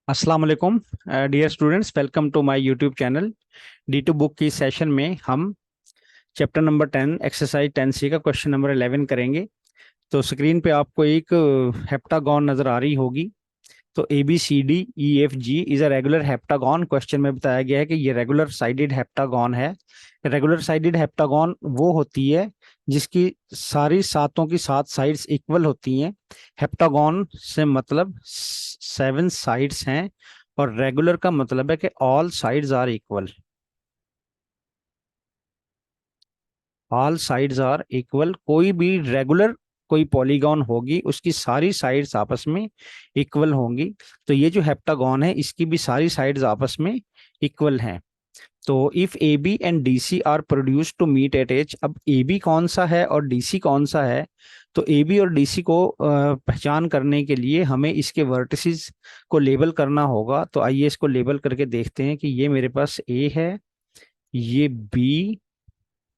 अस्सलाम वालेकुम dear students, welcome to my YouTube channel. D two book की session में हम चैप्टर नंबर 10 एक्सरसाइज 10C का क्वेश्चन नंबर 11 करेंगे। तो स्क्रीन पे आपको एक हेप्टागॉन नज़र आ रही होगी। तो ABCDEFG is a regular heptagon. Question में बताया गया है कि ये रेगुलर साइडेड हेप्टागॉन है। रेगुलर साइडेड हेप्टागॉन वो होती है जिसकी सारी सातों की सात साइड्स इक्वल होती हैं। हेप्टागॉन से मतलब 7 साइड्स हैं, और रेगुलर का मतलब है कि all sides are equal. All sides are equal, कोई भी रेगुलर कोई पॉलीगॉन होगी उसकी सारी साइड्स आपस में इक्वल होंगी। तो ये जो हेप्टागॉन है इसकी भी सारी साइड्स आपस में इक्वल हैं। तो if A B and D C are produce to meet at H, अब ए बी कौन सा है और डी सी कौन सा है, तो ए बी और डी सी को पहचान करने के लिए हमें इसके वर्टिसेस को लेबल करना होगा। तो आइए इसको लेबल करके देखते हैं कि ये मेरे पास ए है, ये बी,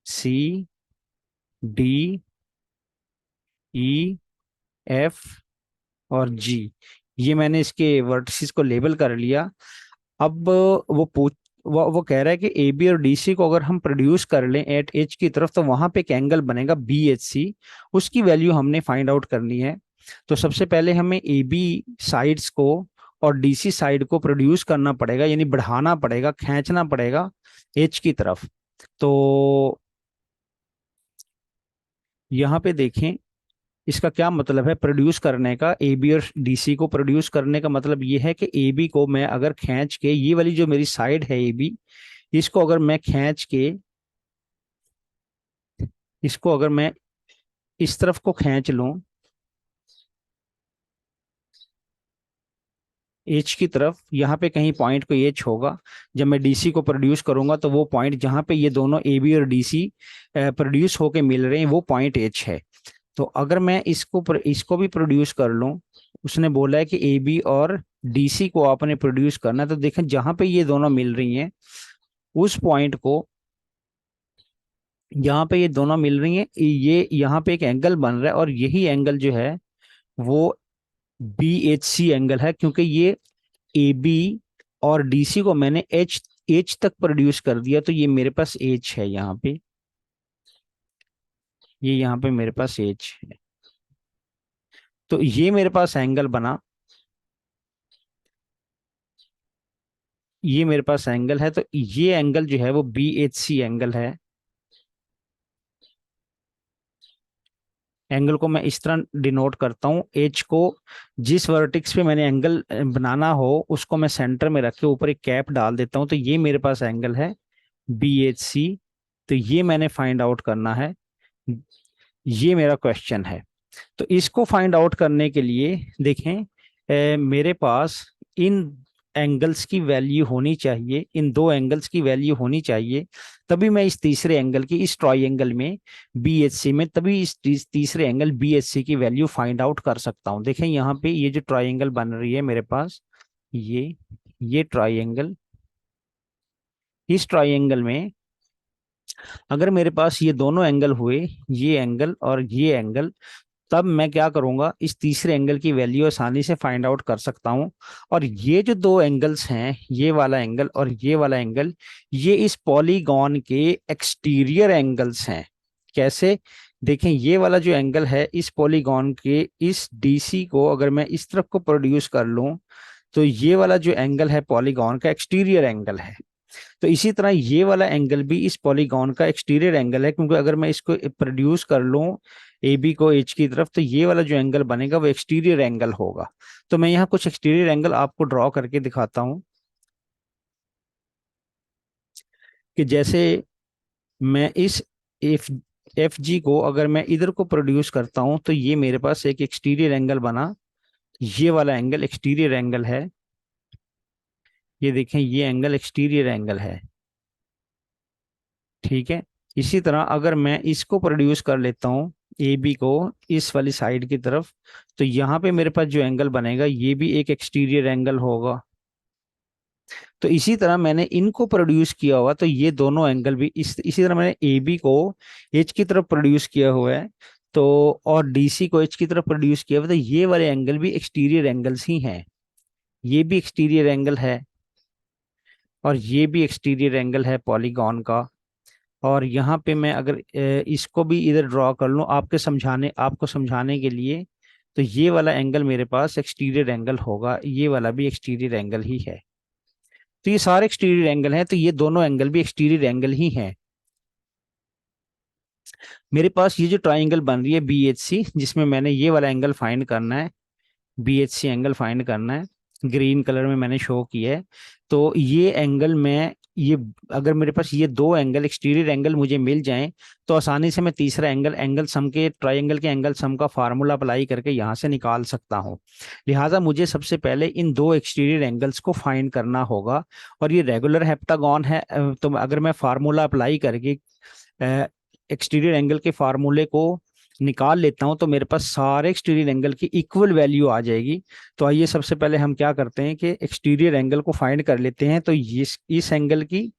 सी, डी, ई, एफ और जी। ये मैंने इसके वर्टिसेस को लेबल कर लिया। अब वो कह रहा है कि ए बी और डी सी को अगर हम प्रोड्यूस कर लें एट एच की तरफ, तो वहां पे एक एंगल बनेगा बी एच सी। उसकी वैल्यू हमने फाइंड आउट करनी है। तो सबसे पहले हमें ए बी साइड्स को और डी सी साइड को प्रोड्यूस करना पड़ेगा, यानी बढ़ाना पड़ेगा, खींचना पड़ेगा एच की तरफ। तो यहाँ पे देखें, इसका क्या मतलब है प्रोड्यूस करने का। ए बी और डी सी को प्रोड्यूस करने का मतलब ये है कि ए बी को मैं अगर खींच के, ये वाली जो मेरी साइड है ए बी, इसको अगर मैं खींच के, इसको अगर मैं इस तरफ को खींच लूं एच की तरफ, यहाँ पे कहीं पॉइंट को एच होगा। जब मैं डीसी को प्रोड्यूस करूंगा तो वो पॉइंट जहाँ पे ये दोनों ए बी और डीसी प्रोड्यूस होके मिल रहे हैं वो पॉइंट एच है। तो अगर मैं इसको भी प्रोड्यूस कर लूं, उसने बोला है कि ए बी और डीसी को आपने प्रोड्यूस करना है, तो देखें जहां पे ये दोनों मिल रही हैं उस पॉइंट को, यहाँ पे ये दोनों मिल रही हैं, ये यहाँ पे एक एंगल बन रहा है, और यही एंगल जो है वो बी एच सी एंगल है, क्योंकि ये ए बी और डीसी को मैंने एच एच तक प्रोड्यूस कर दिया। तो ये मेरे पास एच है यहाँ पे, ये यहाँ पे मेरे पास एच है। तो ये मेरे पास एंगल बना, ये मेरे पास एंगल है। तो ये एंगल जो है वो बी एच सी एंगल है। एंगल को मैं इस तरह डिनोट करता हूँ, एच को जिस वर्टेक्स पे मैंने एंगल बनाना हो उसको मैं सेंटर में रख के ऊपर एक कैप डाल देता हूँ। तो ये मेरे पास एंगल है बी एच सी। तो ये मैंने फाइंड आउट करना है, ये मेरा क्वेश्चन है। तो इसको फाइंड आउट करने के लिए देखें, मेरे पास इन एंगल्स की वैल्यू होनी चाहिए, इन दो एंगल्स की वैल्यू होनी चाहिए, तभी मैं इस तीसरे एंगल की, इस ट्राइंगल में बी एच सी में, तभी इस तीसरे एंगल बी एच सी की वैल्यू फाइंड आउट कर सकता हूँ। देखें यहाँ पे ये जो ट्राइंगल बन रही है मेरे पास, ये ट्राइंगल, इस ट्राइंगल में अगर मेरे पास ये दोनों एंगल हुए, ये एंगल और ये एंगल, तब मैं क्या करूंगा, इस तीसरे एंगल की वैल्यू आसानी से फाइंड आउट कर सकता हूं। और ये जो दो एंगल्स हैं, ये वाला एंगल और ये वाला एंगल, ये इस पॉलीगॉन के एक्सटीरियर एंगल्स हैं। कैसे? देखें, ये वाला जो एंगल है इस पॉलीगॉन के, इस डीसी को अगर मैं इस तरफ को प्रोड्यूस कर लूं, तो ये वाला जो एंगल है पॉलीगॉन का एक्सटीरियर एंगल है। तो इसी तरह ये वाला एंगल भी इस पॉलीगॉन का एक्सटीरियर एंगल है, क्योंकि अगर मैं इसको प्रोड्यूस कर लूं ए बी को एच की तरफ, तो ये वाला जो एंगल बनेगा वो एक्सटीरियर एंगल होगा। तो मैं यहाँ कुछ एक्सटीरियर एंगल आपको ड्रॉ करके दिखाता हूँ कि जैसे मैं इस एफ एफ जी को अगर मैं इधर को प्रोड्यूस करता हूँ, तो ये मेरे पास एक एक्सटीरियर एंगल बना। ये वाला एंगल एक्सटीरियर एंगल है, ये देखें ये एंगल एक्सटीरियर एंगल है। ठीक है। इसी तरह अगर मैं इसको प्रोड्यूस कर लेता हूँ ए बी को इस वाली साइड की तरफ, तो यहाँ पे मेरे पास जो एंगल बनेगा ये भी एक एक्सटीरियर एंगल होगा। तो इसी तरह मैंने इनको प्रोड्यूस किया हुआ, तो ये दोनों एंगल भी इसी तरह मैंने ए बी को एच की तरफ प्रोड्यूस किया हुआ है, तो और डीसी को एच की तरफ प्रोड्यूस किया हुआ, तो ये वाले एंगल भी एक्सटीरियर एंगल्स ही हैं। ये भी एक्सटीरियर एंगल है और ये भी एक्सटीरियर एंगल है पॉलीगॉन का। और यहाँ पे मैं अगर इसको भी इधर ड्रॉ कर लूँ आपको समझाने के लिए, तो ये वाला एंगल मेरे पास एक्सटीरियर एंगल होगा, ये वाला भी एक्सटीरियर एंगल ही है। तो ये सारे एक्सटीरियर एंगल हैं, तो ये दोनों एंगल भी एक्सटीरियर एंगल ही हैं। मेरे पास ये जो ट्राइंगल बन रही है BHC, जिसमें मैंने ये वाला एंगल फाइंड करना है, BHC एंगल फाइंड करना है, ग्रीन कलर में मैंने शो किया है। तो ये एंगल में ये अगर मेरे पास ये दो एंगल एक्सटीरियर एंगल मुझे मिल जाएं, तो आसानी से मैं तीसरा एंगल एंगल सम के ट्राइंगल के एंगल सम का फार्मूला अप्लाई करके यहाँ से निकाल सकता हूँ। लिहाजा मुझे सबसे पहले इन दो एक्सटीरियर एंगल्स को फाइंड करना होगा। और ये रेगुलर हेप्टागन है, तो अगर मैं फार्मूला अप्लाई करके एक्सटीरियर एंगल के फार्मूले को निकाल लेता हूं, तो मेरे पास सारे एक्सटीरियर एंगल की इक्वल वैल्यू आ जाएगी। तो आइए सबसे पहले हम क्या करते हैं कि एक्सटीरियर एंगल को फाइंड कर लेते हैं। तो इस एंगल की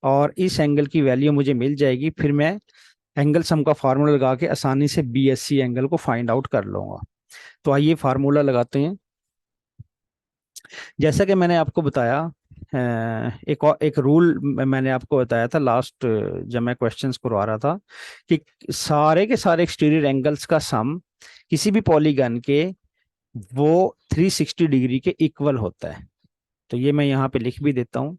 और इस एंगल की वैल्यू मुझे मिल जाएगी, फिर मैं एंगल सम का फार्मूला लगा के आसानी से BSC एंगल को फाइंड आउट कर लूंगा। तो आइए फार्मूला लगाते हैं। जैसा कि मैंने आपको बताया, एक रूल मैंने आपको बताया था लास्ट, जब मैं क्वेश्चंस करवा रहा था, कि सारे के सारे एक्सटीरियर एंगल्स का सम किसी भी पॉलीगन के वो 360 डिग्री के इक्वल होता है। तो ये मैं यहाँ पे लिख भी देता हूँ।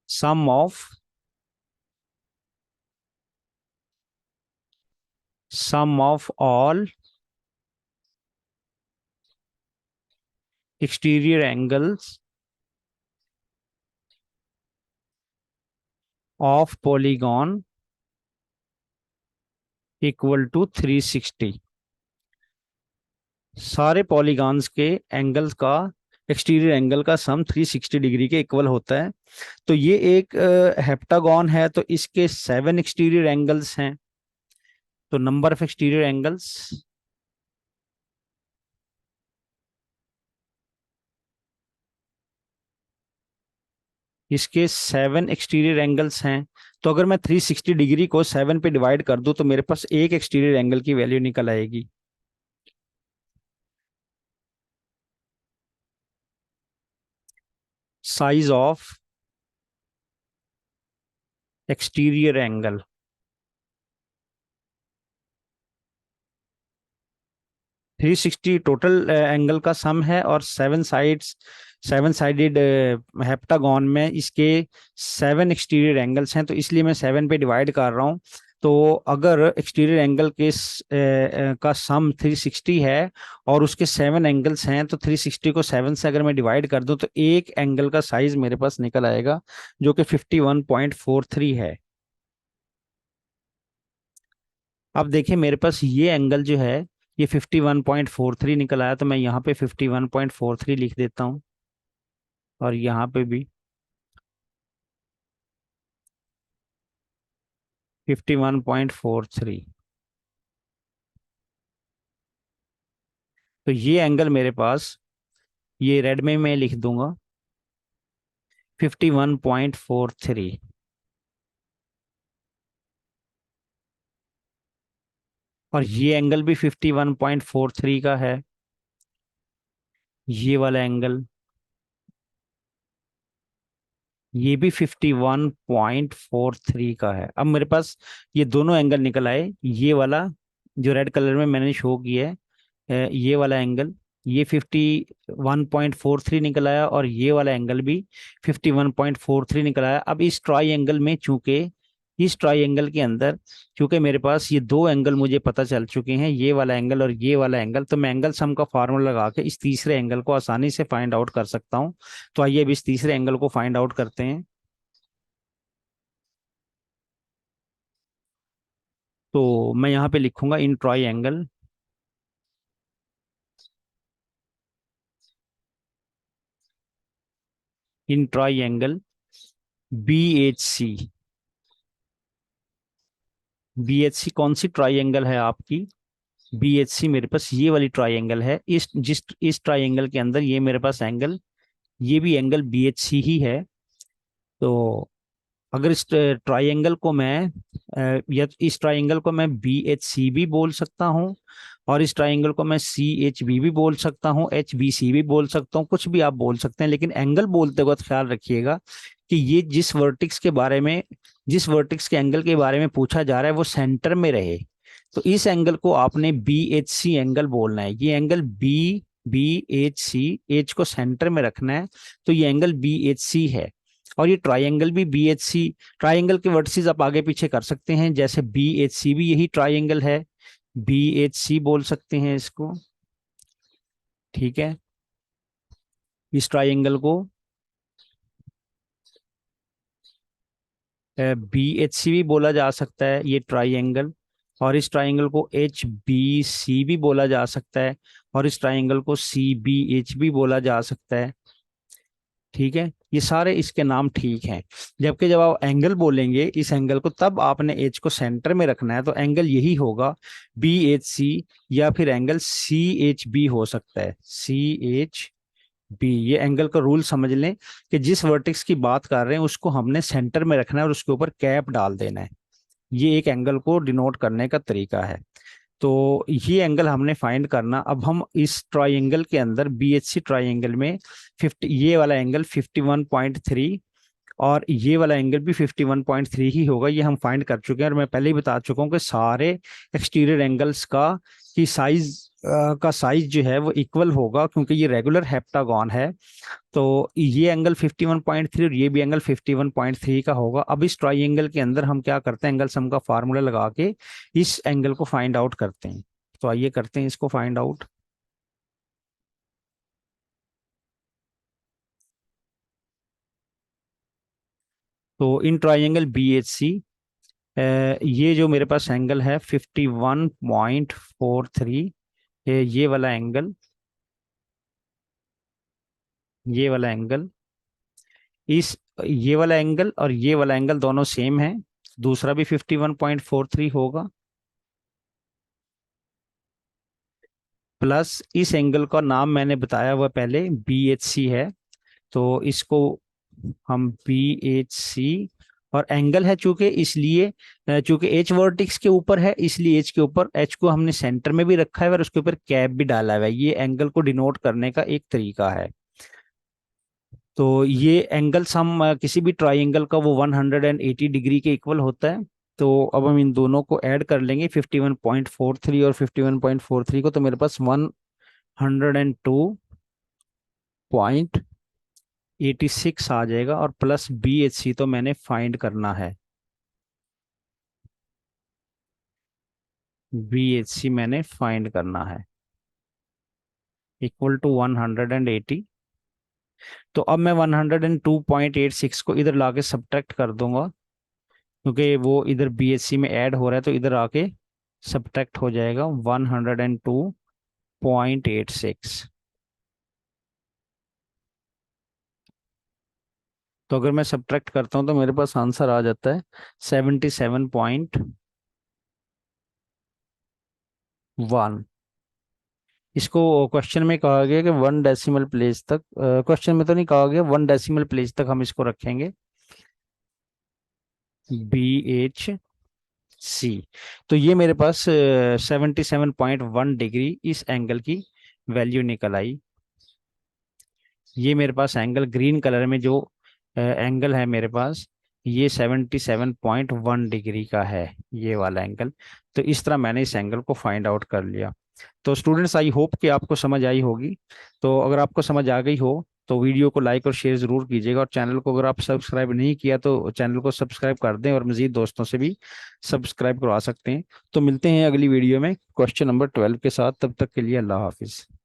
Sum of all exterior angles of polygon equal to 360। सारे पॉलीगॉन्स के एंगल्स का एक्सटीरियर एंगल का सम 360 डिग्री के इक्वल होता है। तो ये एक हेप्टागन है, तो इसके 7 एक्सटीरियर एंगल्स हैं। तो नंबर ऑफ एक्सटीरियर एंगल्स, इसके 7 एक्सटीरियर एंगल्स हैं। तो अगर मैं 360 डिग्री को 7 पे डिवाइड कर दूं, तो मेरे पास एक एक्सटीरियर एंगल की वैल्यू निकल आएगी। Size of exterior angle, 360 total angle का सम है, और 7 साइडेड हेप्टागन में इसके 7 एक्सटीरियर एंगल्स हैं, तो इसलिए मैं 7 पे डिवाइड कर रहा हूँ। तो अगर एक्सटीरियर एंगल के का सम 360 है और उसके 7 एंगल्स हैं, तो 360 को 7 से अगर मैं डिवाइड कर दूं, तो एक एंगल का साइज मेरे पास निकल आएगा, जो कि 51.43 है। अब देखिए मेरे पास ये एंगल जो है, ये 51.43 निकल आया, तो मैं यहाँ पे 51.43 लिख देता हूँ, और यहाँ पे भी 51.43। तो ये एंगल मेरे पास, ये रेड में मैं लिख दूंगा 51.43। और ये एंगल भी 51.43 का है, ये वाला एंगल, ये भी 51.43 का है। अब मेरे पास ये दोनों एंगल निकल आए। ये वाला जो रेड कलर में मैंने शो किया है, ये वाला एंगल, ये 51.43 निकल आया, और ये वाला एंगल भी 51.43 निकल आया। अब इस ट्राई एंगल में चूंकि इस ट्राई एंगल के अंदर चूंकि मेरे पास ये दो एंगल मुझे पता चल चुके हैं, ये वाला एंगल और ये वाला एंगल, तो मैं एंगल सम का फार्मूला लगा के इस तीसरे एंगल को आसानी से फाइंड आउट कर सकता हूँ। तो आइए अब इस तीसरे एंगल को फाइंड आउट करते हैं। तो मैं यहाँ पे लिखूंगा इन ट्राई एंगल, इन ट्राई एंगल BHC। BHC कौन सी ट्राइंगल है आपकी? BHC मेरे पास ये वाली ट्राइंगल है। इस ट्राइंगल के अंदर ये मेरे पास एंगल, ये भी एंगल BHC ही है। तो अगर इस ट्राइंगल को मैं या इस ट्राइंगल को मैं बी एच सी भी बोल सकता हूँ, और इस ट्राइंगल को मैं सी एच बी भी बोल सकता हूँ, एच बी सी भी बोल सकता हूँ, कुछ भी आप बोल सकते हैं, लेकिन एंगल बोलते वक्त ख्याल रखिएगा कि ये जिस वर्टिक्स के एंगल के बारे में पूछा जा रहा है वो सेंटर में रहे। तो इस एंगल को आपने बी एच सी एंगल बोलना है। ये angle B B H C, H को सेंटर में रखना है, तो ये एंगल बी एच सी है। और ये ट्राइंगल भी बी एच सी, ट्राइंगल के वर्टिसेस आप आगे पीछे कर सकते हैं, जैसे बी एच सी भी यही ट्राइंगल है, बी एच सी बोल सकते हैं इसको। ठीक है, इस ट्राइंगल को बी एच सी भी बोला जा सकता है, ये ट्राइंगल। और इस ट्राइंगल को एच बी सी भी बोला जा सकता है, और इस ट्राइंगल को सी बी एच भी बोला जा सकता है। ठीक है, ये सारे इसके नाम ठीक हैं। जबकि जब आप एंगल बोलेंगे इस एंगल को, तब आपने एच को सेंटर में रखना है, तो एंगल यही होगा बी एच सी, या फिर एंगल सी एच बी हो सकता है, सी एच बी। ये एंगल का रूल समझ लें कि जिस वर्टेक्स की बात कर रहे हैं उसको हमने सेंटर में रखना है और उसके ऊपर कैप डाल देना है। ये एक एंगल को डिनोट करने का तरीका है। तो ये एंगल हमने फाइंड करना। अब हम इस ट्राइंगल के अंदर, बीएचसी ट्राइंगल में 50, ये वाला एंगल 51.3 और ये वाला एंगल भी 51.3 ही होगा, ये हम फाइंड कर चुके हैं। और मैं पहले ही बता चुका हूँ कि सारे एक्सटीरियर एंगल्स का की साइज जो है वो इक्वल होगा, क्योंकि ये रेगुलर हेप्टागन है। तो ये एंगल 51.3 और ये भी एंगल 51.3 का होगा। अब इस ट्राइंगल के अंदर हम क्या करते हैं, एंगल सम का फार्मूला लगा के इस एंगल को फाइंड आउट करते हैं। तो आइए करते हैं इसको फाइंड आउट। तो in triangle B H C, ये जो मेरे पास एंगल है 51.43, ये वाला एंगल, ये वाला एंगल, इस ये वाला एंगल और ये वाला एंगल दोनों सेम है। दूसरा भी 51.43 होगा, प्लस इस एंगल का नाम मैंने बताया हुआ पहले, बी एच सी है। तो इसको हम बी एच सी, और एंगल है चूंकि, इसलिए चूंकि एच वर्टिक्स के ऊपर है, इसलिए एच के ऊपर, एच को हमने सेंटर में भी रखा है और उसके ऊपर कैप भी डाला हुआ है। ये एंगल को डिनोट करने का एक तरीका है। तो ये एंगल सम किसी भी ट्राइंगल का वो 180 डिग्री के इक्वल होता है। तो अब हम इन दोनों को ऐड कर लेंगे, 51.43 और 51.43 को, तो मेरे पास 102.86 आ जाएगा। और प्लस बी एच सी तो मैंने फाइंड करना है, बी एच सी मैंने फाइंड करना है, इक्वल टू 180। तो अब मैं 102.86 को इधर लाके सब्ट्रैक्ट कर दूंगा, क्योंकि वो इधर बीएससी में ऐड हो रहा है, तो इधर आके सब्ट्रैक्ट हो जाएगा 102.86। तो अगर मैं सब्ट्रैक्ट करता हूँ तो मेरे पास आंसर आ जाता है 77.1। इसको क्वेश्चन में कहा गया कि 1 डेसिमल प्लेस तक, क्वेश्चन में तो नहीं कहा गया, 1 डेसिमल प्लेस तक हम इसको रखेंगे, बी एच सी। तो ये मेरे पास 77.1 इस एंगल की वैल्यू निकल आई। ये मेरे पास एंगल ग्रीन कलर में जो एंगल है मेरे पास, ये 77.1 का है, ये वाला एंगल। तो इस तरह मैंने इस एंगल को फाइंड आउट कर लिया। तो स्टूडेंट्स, आई होप कि आपको समझ आई होगी। तो अगर आपको समझ आ गई हो तो वीडियो को लाइक और शेयर जरूर कीजिएगा, और चैनल को अगर आप सब्सक्राइब नहीं किया तो चैनल को सब्सक्राइब कर दें, और मजीद दोस्तों से भी सब्सक्राइब करवा सकते हैं। तो मिलते हैं अगली वीडियो में क्वेश्चन नंबर 12 के साथ। तब तक के लिए अल्लाह हाफिज़।